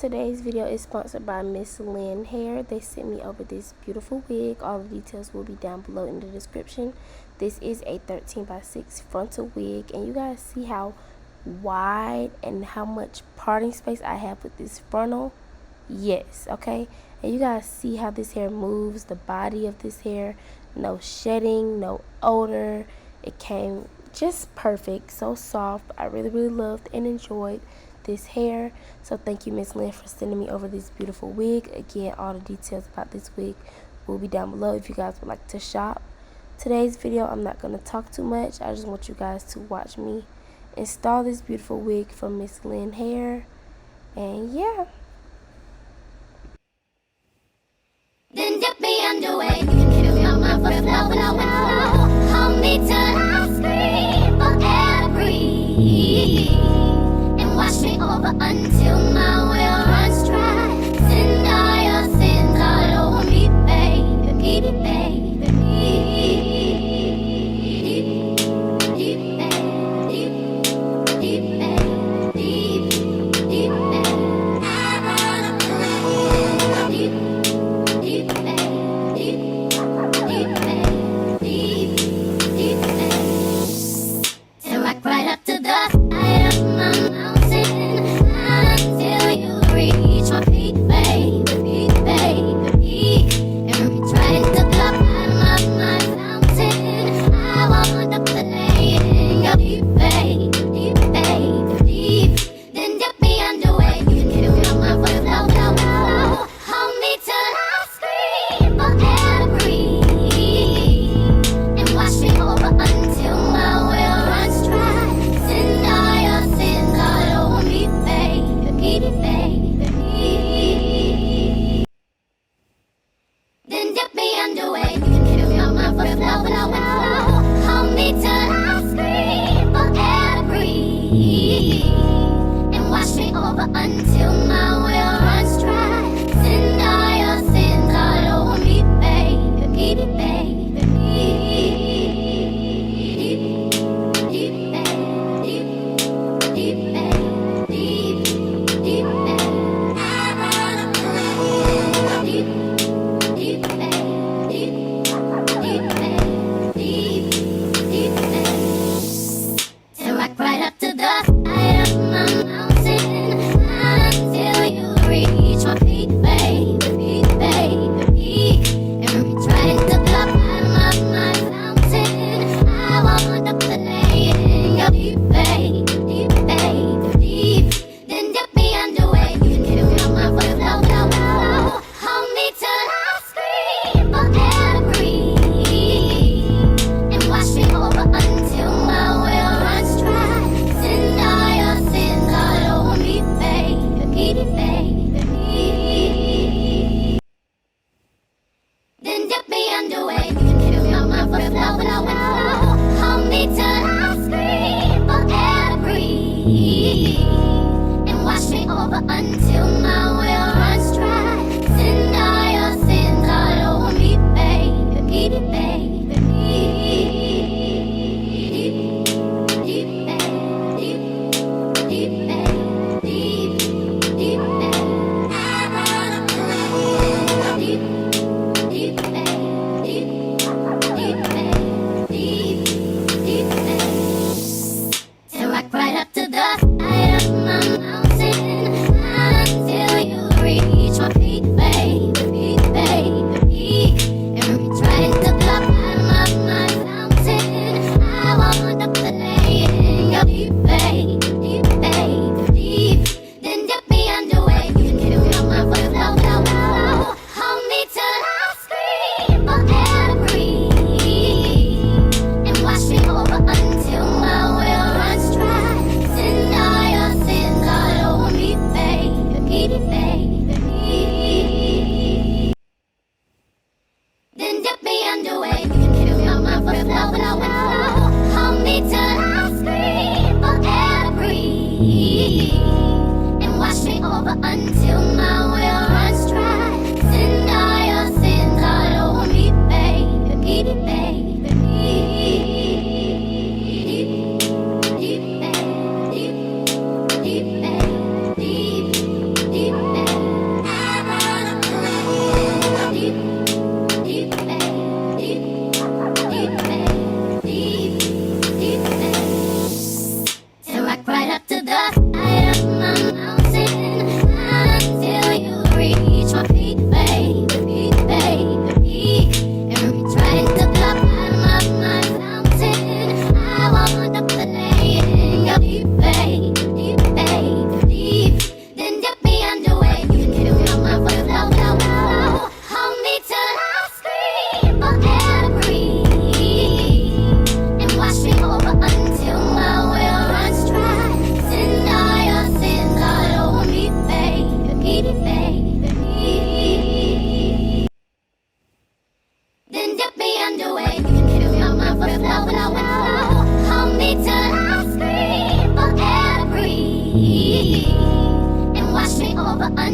Today's video is sponsored by Ft.Mslynnhair. They sent me over this beautiful wig. All the details will be down below in the description. This is a 13x6 frontal wig, and you guys see how wide and how much parting space I have with this frontal. Yes, okay. And you guys see how this hair moves, the body of this hair, no shedding, no odor. It came just perfect, so soft. I really loved and enjoyed this hair. So thank you, Miss Lynn, for sending me over this beautiful wig. Again, all the details about this wig will be down below if you guys would like to shop. Today's video, I'm not going to talk too much. I just want you guys to watch me install this beautiful wig from Ft.Mslynnhair. And yeah. Then dip me underway. You can kill my mind for flow. Hold me till I scream forever. And wash me over until my will runs dry. Send all your sins all over me, baby, baby. Until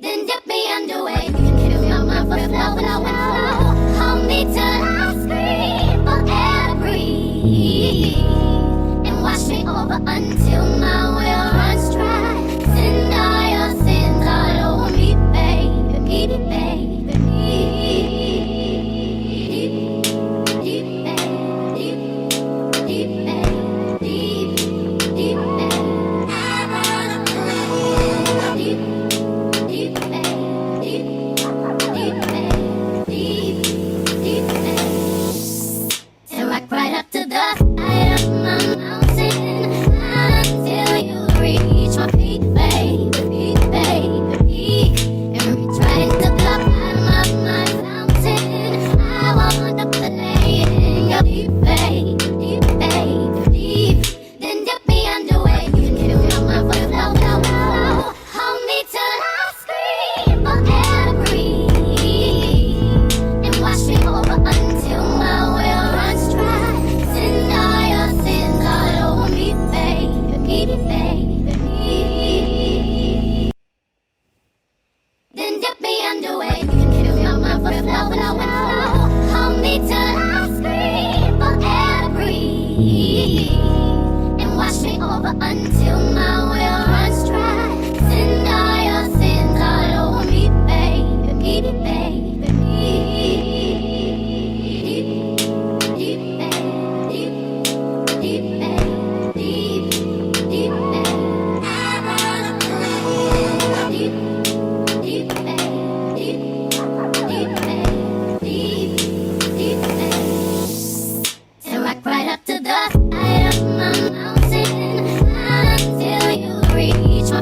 Then dip me underway. You can fill my mind for flow. Hold me till I scream forever breathe. And wash me over until my will runs dry. Send all your sins all over me, baby, baby.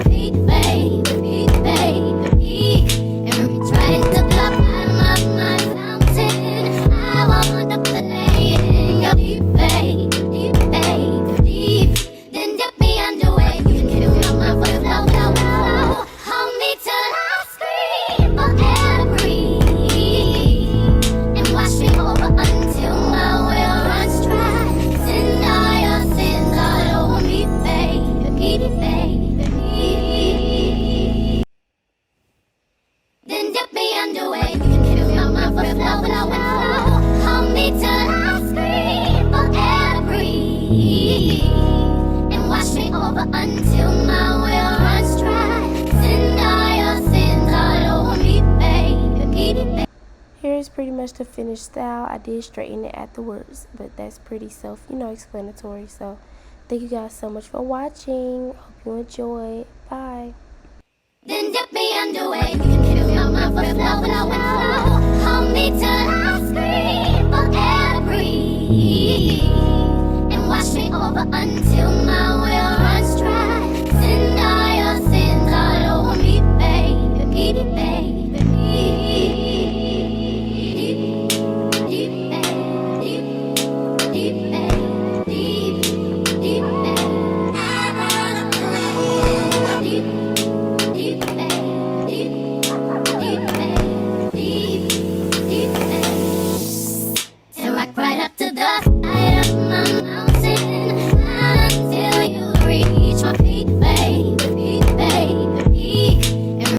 repeat, babe, repeat, babe, repeat. And retread the block bottom of my fountain. I want to play in your deep, babe, deep, babe, deep. Then dip me underway. You can kill me on my foot, flow, flow, flow. Hold me till I scream for air to breathe. And wash me over until my will runs dry. Send all your sins all over me, babe, baby, baby. Then dip me underway. You can kill me on my foot, flow, flow, flow. Hold me till I scream for air to breathe. And wash me over until my will runs dry. Send all your sins all over me, baby, baby. Here is pretty much the finished style. I did straighten it afterwards, but that's pretty self-explanatory. So thank you guys so much for watching. Hope you enjoyed. Bye. Then dip me underway. You can kill me on my foot, flow, flow, flow. Hold me till I scream for air to breathe. And wash me over until my will